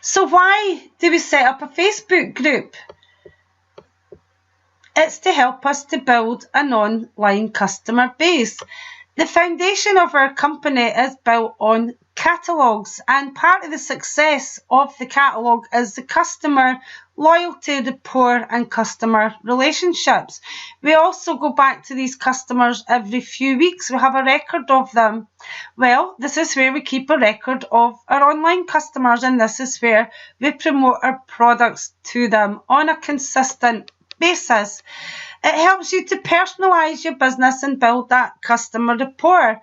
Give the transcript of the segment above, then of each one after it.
So why do we set up a Facebook group? It's to help us to build an online customer base. The foundation of our company is built on catalogues, and part of the success of the catalogue is the customer loyalty, rapport and customer relationships. We also go back to these customers every few weeks. We have a record of them. Well, this is where we keep a record of our online customers, and this is where we promote our products to them on a consistent basis. It helps you to personalise your business and build that customer rapport,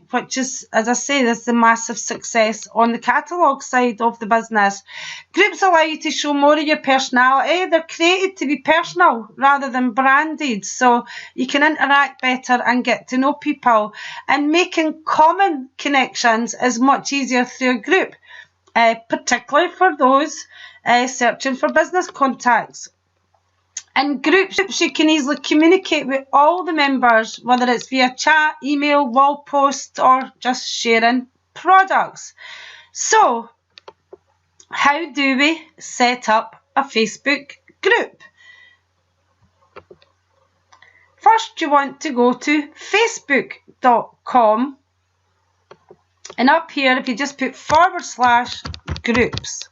which is, as I say, is the massive success on the catalogue side of the business. Groups allow you to show more of your personality. They're created to be personal rather than branded, so you can interact better and get to know people. And making common connections is much easier through a group, particularly for those searching for business contacts. In groups, you can easily communicate with all the members, whether it's via chat, email, wall post, or just sharing products. So, how do we set up a Facebook group? First, you want to go to facebook.com, and up here, if you just put /groups,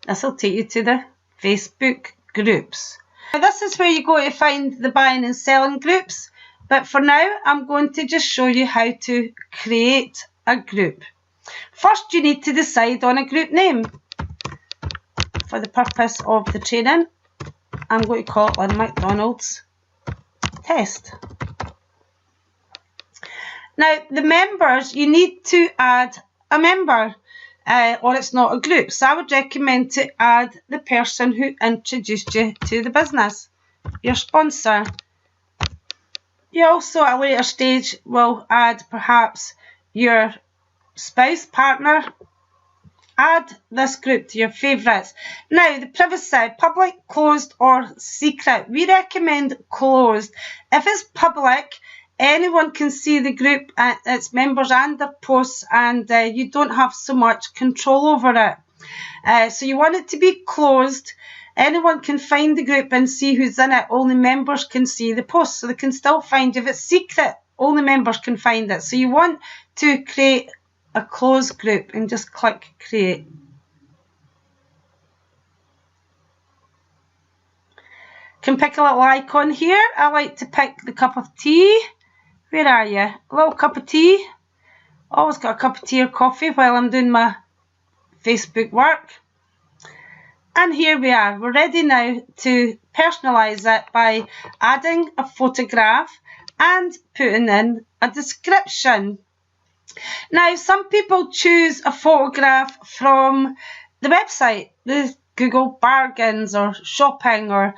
this will take you to the Facebook groups. Now this is where you go to find the buying and selling groups, but for now I'm going to just show you how to create a group. First, you need to decide on a group name. For the purpose of the training, I'm going to call it a McDonald's test. Now the members, you need to add a member. Or it's not a group. So I would recommend to add the person who introduced you to the business, your sponsor. You also at a later stage will add perhaps your spouse, partner. Add this group to your favourites. Now the privacy, public, closed or secret. We recommend closed. If it's public, anyone can see the group, its members and their posts, and you don't have so much control over it. So you want it to be closed. Anyone can find the group and see who's in it. Only members can see the posts, so they can still find you. If it's secret, only members can find it. So you want to create a closed group and just click create. You can pick a little icon here. I like to pick the cup of tea. Where are you? A little cup of tea. Always got a cup of tea or coffee while I'm doing my Facebook work. And here we are. We're ready now to personalise it by adding a photograph and putting in a description. Now, some people choose a photograph from the website, the Google Bargains or shopping or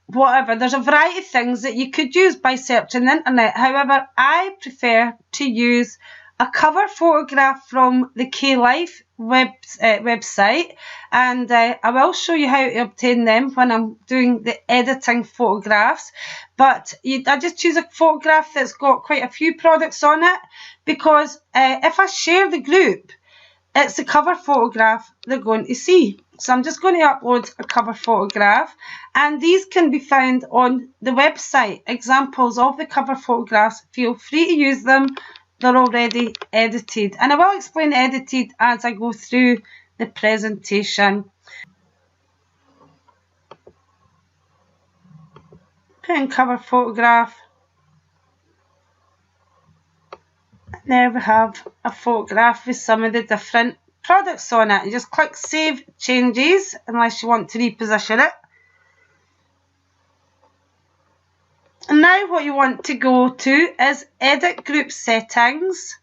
whatever. There's a variety of things that you could use by searching the internet. However, I prefer to use a cover photograph from the K-Life website, and I will show you how to obtain them when I'm doing the editing photographs. But I just choose a photograph that's got quite a few products on it, because if I share the group, it's the cover photograph they're going to see. So I'm just going to upload a cover photograph, and these can be found on the website. Examples of the cover photographs, feel free to use them. They're already edited, and I will explain edited as I go through the presentation. Put in cover photograph. And there we have a photograph with some of the different products on it. You just click Save Changes unless you want to reposition it. And now what you want to go to is Edit Group Settings.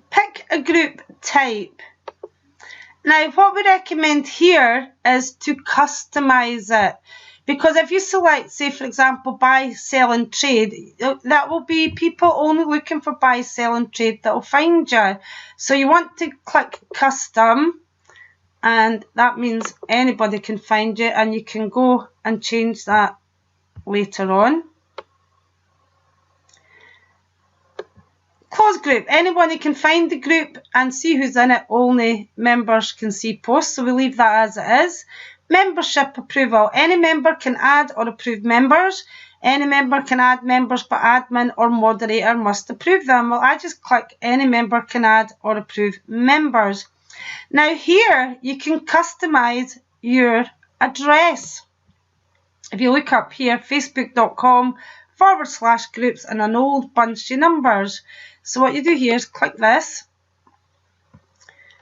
Pick a group type. Now what we recommend here is to customise it, because if you select, say for example, buy, sell and trade, that will be people only looking for buy, sell and trade that will find you. So you want to click Custom, and that means anybody can find you, and you can go and change that later on. close group. Anybody can find the group and see who's in it. Only members can see posts, so we leave that as it is. Membership approval. Any member can add or approve members. Any member can add members, but admin or moderator must approve them. Well, I just click any member can add or approve members. Now here you can customize your address. If you look up here, facebook.com/groups and an old bunch of numbers. So what you do here is click this,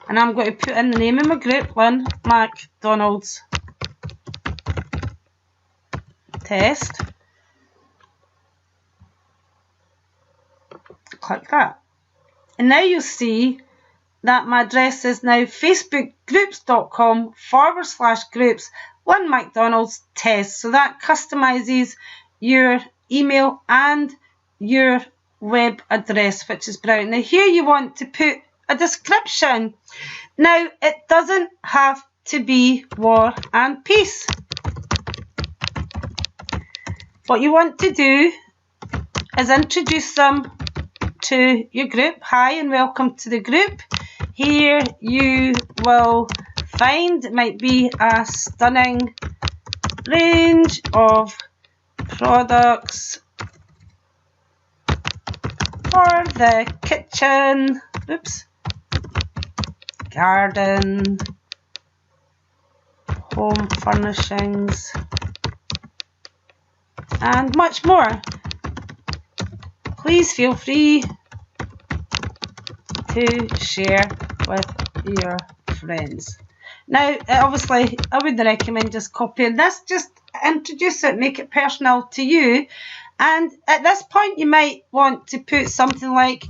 and I'm going to put in the name of my group, Lynn McDonald's Test. Click that. And now you'll see that my address is now facebookgroups.com/groups Lynn McDonald's Test. So that customizes your email and your web address, which is brilliant. Now here you want to put a description. Now it doesn't have to be War and Peace. What you want to do is introduce them to your group. Hi and welcome to the group. Here you will find, it might be a stunning range of products for the kitchen, garden, home furnishings, and much more. Please feel free to share with your friends. Now, obviously, I wouldn't recommend just copying this. Just introduce it, make it personal to you. And at this point, you might want to put something like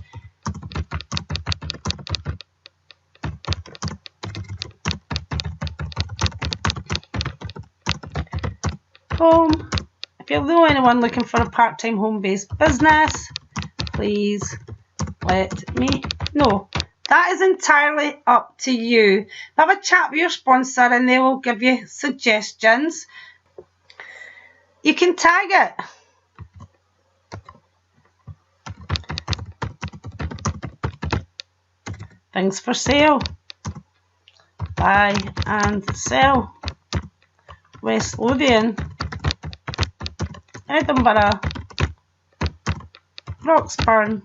home. If you're the only one looking for a part-time home-based business, please let me know. That is entirely up to you. Have a chat with your sponsor and they will give you suggestions. You can tag it. Things for sale. Buy and sell. West Lothian. Edinburgh. Roxburn.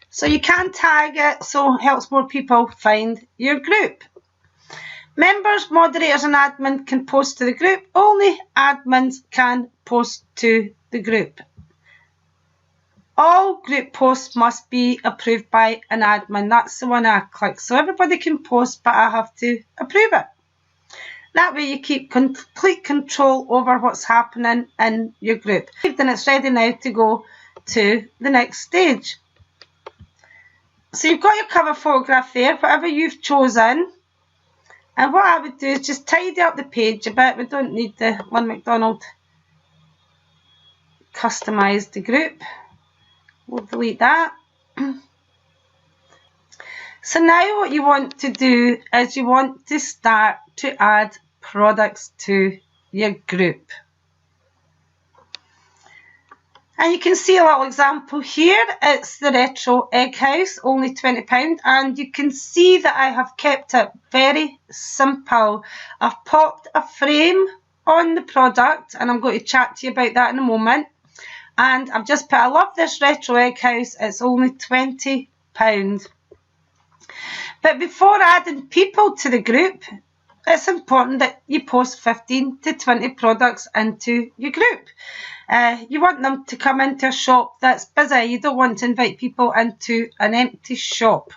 So you can tag it, so it helps more people find your group. Members, moderators and admin can post to the group. Only admins can post to the group. All group posts must be approved by an admin. That's the one I click. So everybody can post, but I have to approve it. That way you keep complete control over what's happening in your group. Then it's ready now to go to the next stage. So you've got your cover photograph there, whatever you've chosen. And what I would do is just tidy up the page a bit. We don't need the Lynn McDonald customised the group. We'll delete that. So now what you want to do is you want to start to add products to your group. And you can see a little example here. It's the Retro Egg House, only £20. And you can see that I have kept it very simple. I've popped a frame on the product and I'm going to chat to you about that in a moment. And I've just put, I love this Retro Egg House. It's only £20. But before adding people to the group, it's important that you post 15 to 20 products into your group. You want them to come into a shop that's busy. You don't want to invite people into an empty shop.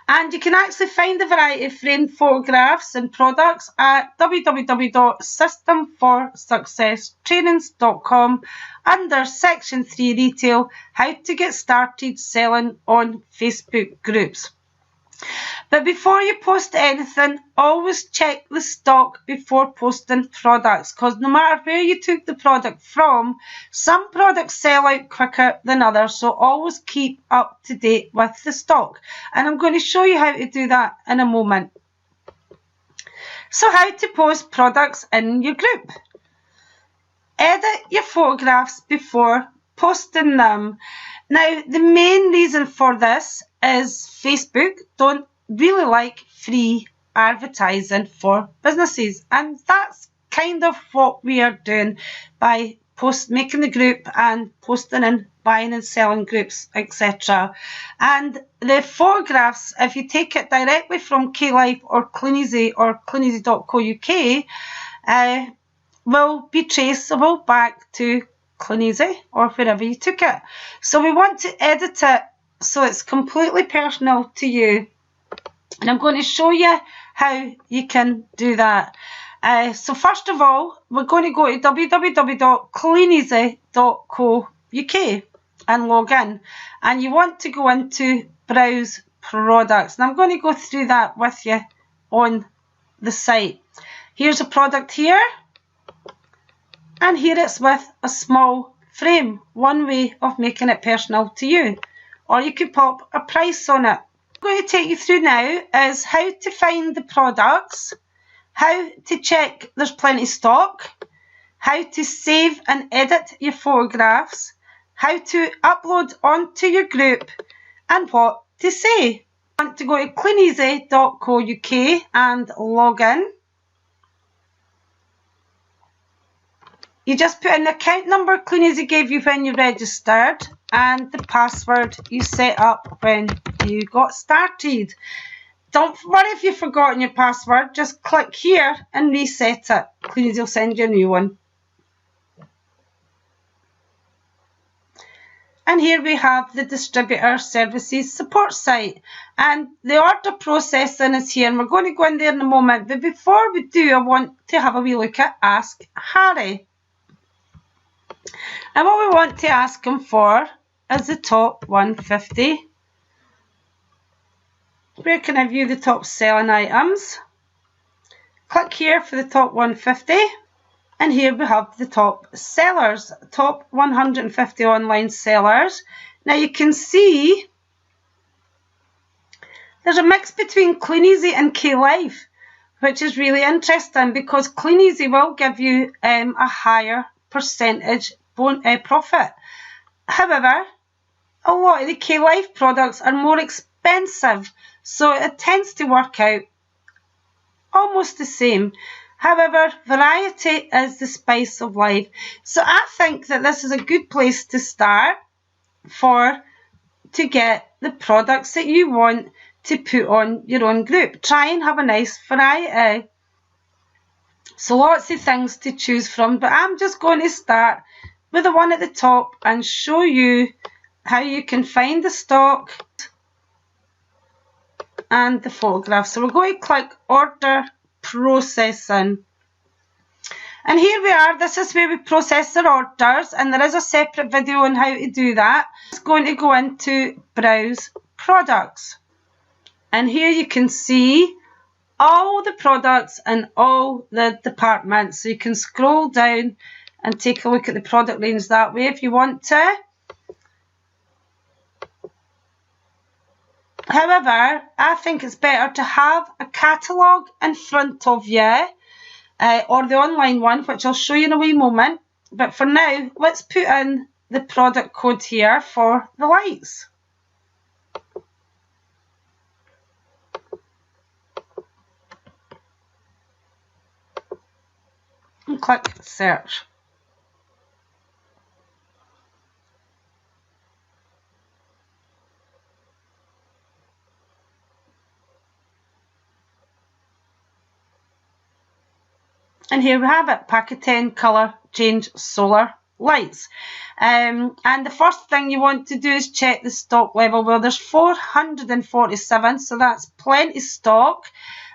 And you can actually find a variety of framed photographs and products at www.systemforsuccesstrainings.com under section 3 retail, how to get started selling on Facebook groups. But before you post anything, always check the stock before posting products, because no matter where you took the product from, some products sell out quicker than others, so always keep up to date with the stock. And I'm going to show you how to do that in a moment. So how to post products in your group. Edit your photographs before posting them. Now, the main reason for this is Facebook don't really like free advertising for businesses, and that's kind of what we are doing by making the group and posting in buying and selling groups, etc. And the photographs, if you take it directly from K-Life or Cleaneasy or cleaneasy.co.uk, will be traceable back to Cleaneasy or wherever you took it. So we want to edit it so it's completely personal to you. And I'm going to show you how you can do that. So first of all, we're going to go to www.cleaneasy.co.uk and log in. And you want to go into Browse Products. And I'm going to go through that with you on the site. Here's a product here. And here it's with a small frame. One way of making it personal to you. Or you could pop a price on it. What I'm going to take you through now is how to find the products, how to check there's plenty of stock, how to save and edit your photographs, how to upload onto your group, and what to say. You want to go to cleaneasy.co.uk and log in. You just put in the account number Cleaneasy gave you when you registered and the password you set up when you got started. Don't worry if you've forgotten your password, just click here and reset it. Cleaneasy will send you a new one. And here we have the distributor services support site, and the order processing is here, and we're going to go in there in a moment. But before we do, I want to have a wee look at Ask Harry. And what we want to ask him for is the top 150. Where can I view the top selling items? Click here for the top 150. And here we have the top sellers, top 150 online sellers. Now you can see there's a mix between Cleaneasy and K-Life, which is really interesting because Cleaneasy will give you a higher percentage profit. However, a lot of the K-Life products are more expensive, so it tends to work out almost the same. However, variety is the spice of life. So I think that this is a good place to start to get the products that you want to put on your own group. Try and have a nice variety. So lots of things to choose from, but I'm just going to start with the one at the top and show you how you can find the stock and the photographs. So we're going to click Order Processing. And here we are. This is where we process our orders, and there is a separate video on how to do that. It's going to go into Browse Products. And here you can see all the products and all the departments. So you can scroll down and take a look at the product range that way if you want to. However, I think it's better to have a catalogue in front of you, or the online one, which I'll show you in a wee moment. But for now, let's put in the product code here for the lights. And click Search. And here we have it, pack of 10 colour change solar lights. And the first thing you want to do is check the stock level. Well, there's 447, so that's plenty stock.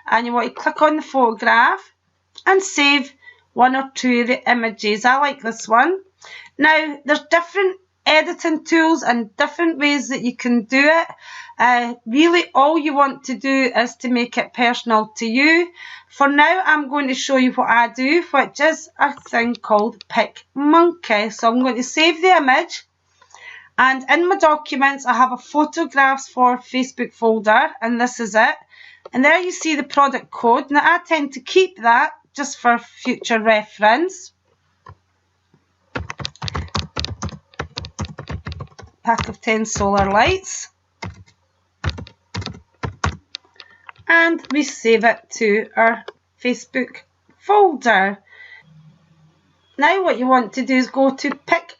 And you want to click on the photograph and save one or two of the images. I like this one. Now, there's different editing tools and different ways that you can do it. Really, all you want to do is to make it personal to you. For now, I'm going to show you what I do, which is a thing called PicMonkey. So I'm going to save the image, and in my documents, I have a photographs for Facebook folder, and this is it. And there you see the product code. Now, I tend to keep that just for future reference. pack of 10 solar lights. And we save it to our Facebook folder. Now what you want to do is go to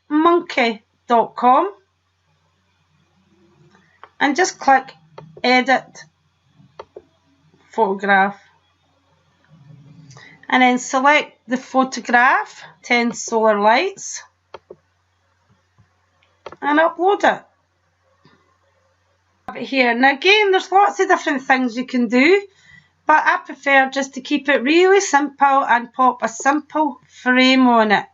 picmonkey.com and just click Edit Photograph. And then select the photograph, 10 solar lights, and upload it. Have it here. Now again, there's lots of different things you can do, but I prefer just to keep it really simple and pop a simple frame on it.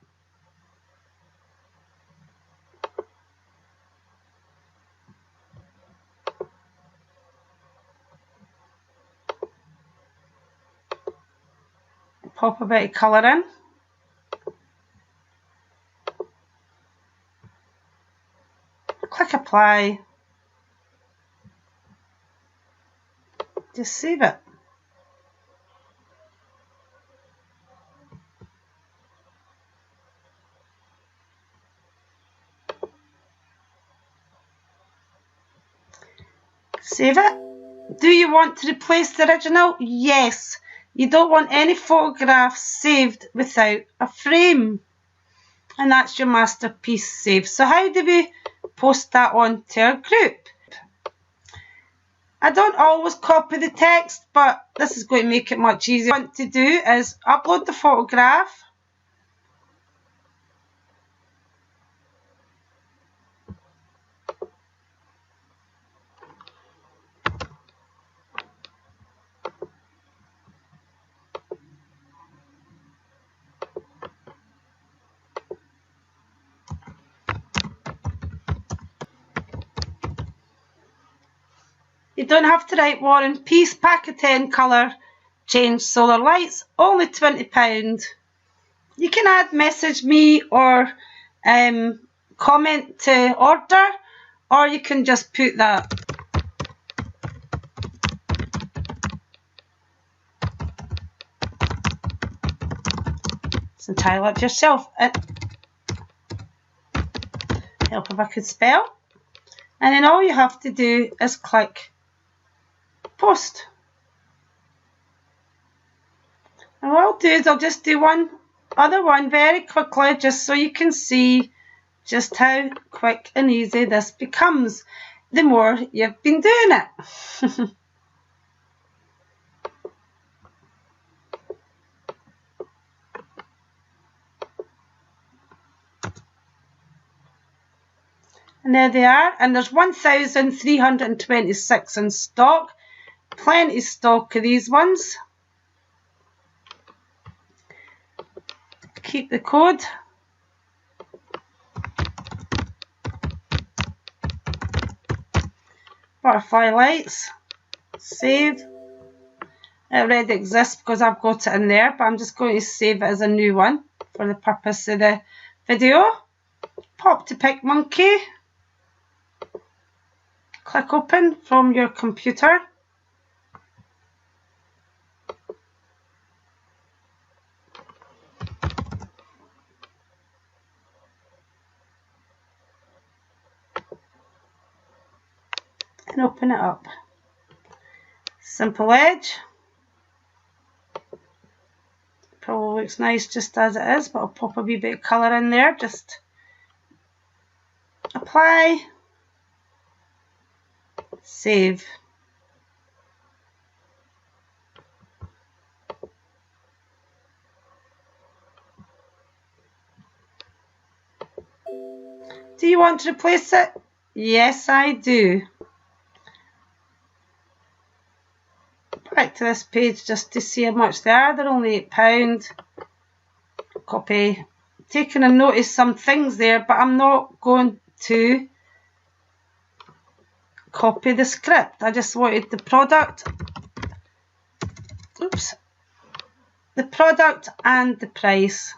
Pop a bit of colour in. Click apply. Just save it. Save it. Do you want to replace the original? Yes. You don't want any photographs saved without a frame. And that's your masterpiece saved. So how do we post that on to our group? I don't always copy the text, but this is going to make it much easier. What I want to do is upload the photograph. You don't have to write War and Peace, pack of 10 colour, change solar lights, only £20. You can add message me or comment to order, or you can just put that. It's entirely up to yourself. Help if I could spell. And then all you have to do is click post. And what I'll do is I'll just do one other one very quickly, just so you can see just how quick and easy this becomes the more you've been doing it. And there they are, and there's 1,326 in stock. Plenty stock of these ones. Keep the code. Butterfly lights. Save. It already exists because I've got it in there, but I'm just going to save it as a new one for the purpose of the video. Pop to PicMonkey. Click open from your computer. And open it up. Simple edge. Probably looks nice just as it is, but I'll pop a wee bit of colour in there. Just apply. Save. Do you want to replace it? Yes, I do. Back to this page just to see how much they are. They're only £8. Copy. Taking a note of some things there, but I'm not going to copy the script. I just wanted the product. Oops. The product and the price.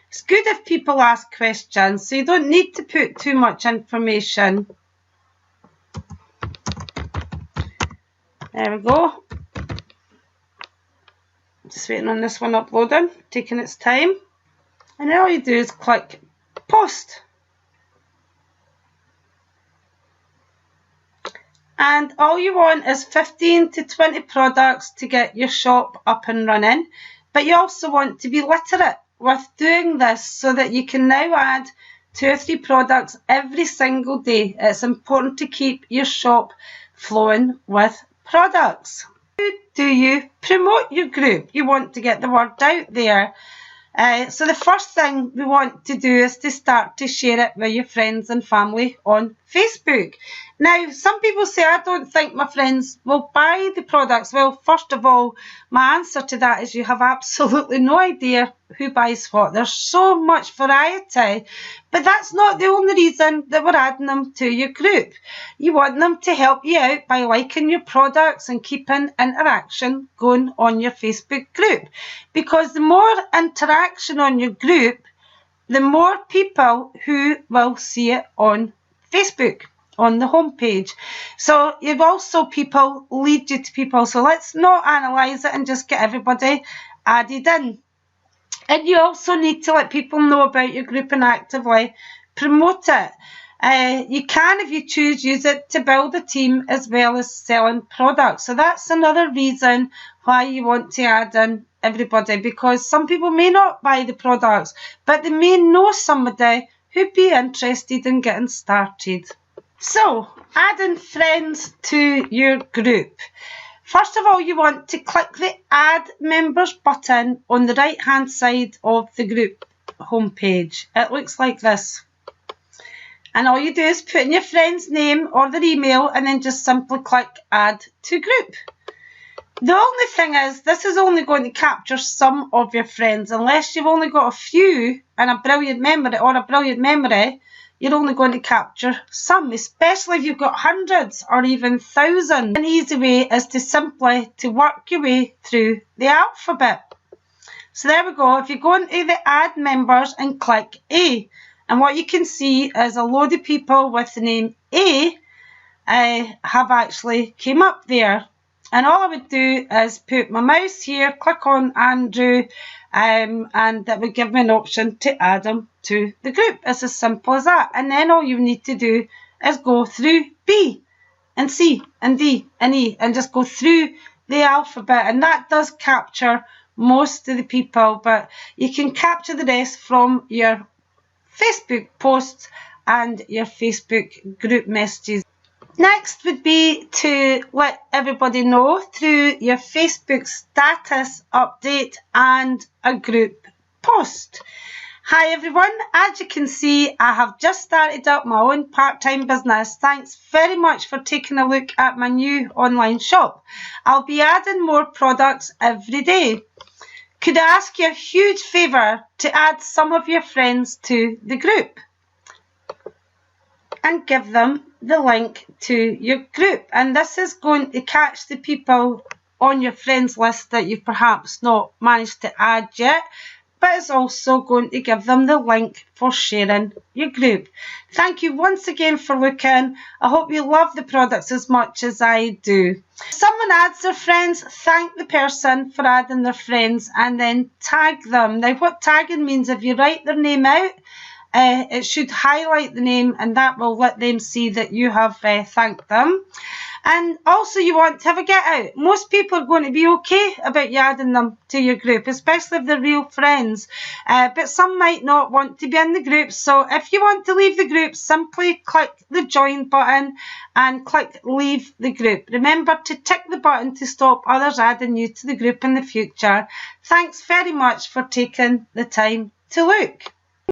It's good if people ask questions, so you don't need to put too much information. There we go. Just waiting on this one uploading, taking its time. And then all you do is click post. And all you want is 15 to 20 products to get your shop up and running. But you also want to be literate with doing this so that you can now add 2 or 3 products every single day. It's important to keep your shop flowing with products. How do you promote your group? You want to get the word out there. So the first thing we want to do is to start to share it with your friends and family on Facebook. Now, some people say, I don't think my friends will buy the products. Well, first of all, my answer to that is you have absolutely no idea who buys what. There's so much variety, but that's not the only reason that we're adding them to your group. You want them to help you out by liking your products and keeping interaction going on your Facebook group. Because the more interaction on your group, the more people who will see it on Facebook, on the homepage. So you've also people lead you to people. So let's not analyse it and just get everybody added in. And you also need to let people know about your group and actively promote it. You can, if you choose, use it to build a team as well as selling products. So that's another reason why you want to add in everybody, because some people may not buy the products, but they may know somebody who'd be interested in getting started. So, adding friends to your group. First of all, you want to click the Add Members button on the right-hand side of the group homepage. It looks like this. And all you do is put in your friend's name or their email and then just simply click Add to Group. The only thing is, this is only going to capture some of your friends. Unless you've only got a few and a brilliant memory, you're only going to capture some, especially if you've got hundreds or even thousands. An easy way is to simply work your way through the alphabet. So there we go. If you go into the Add Members and click A, and what you can see is a load of people with the name A have actually came up there. And all I would do is put my mouse here, click on Andrew, and that would give me an option to add them to the group. It's as simple as that. And then all you need to do is go through B and C and D and E and just go through the alphabet. And that does capture most of the people, but you can capture the rest from your Facebook posts and your Facebook group messages. Next would be to let everybody know through your Facebook status update and a group post. Hi everyone, as you can see, I have just started up my own part-time business. Thanks very much for taking a look at my new online shop. I'll be adding more products every day. Could I ask you a huge favour to add some of your friends to the group and give them the link to your group? And this is going to catch the people on your friends list that you've perhaps not managed to add yet, but it's also going to give them the link for sharing your group. Thank you once again for looking. I hope you love the products as much as I do. If someone adds their friends, thank the person for adding their friends and then tag them. Now what tagging means, if you write their name out, it should highlight the name and that will let them see that you have thanked them. And also you want to have a get out. Most people are going to be okay about you adding them to your group, especially if they're real friends. But some might not want to be in the group. So if you want to leave the group, simply click the join button and click leave the group. Remember to tick the button to stop others adding you to the group in the future. Thanks very much for taking the time to look.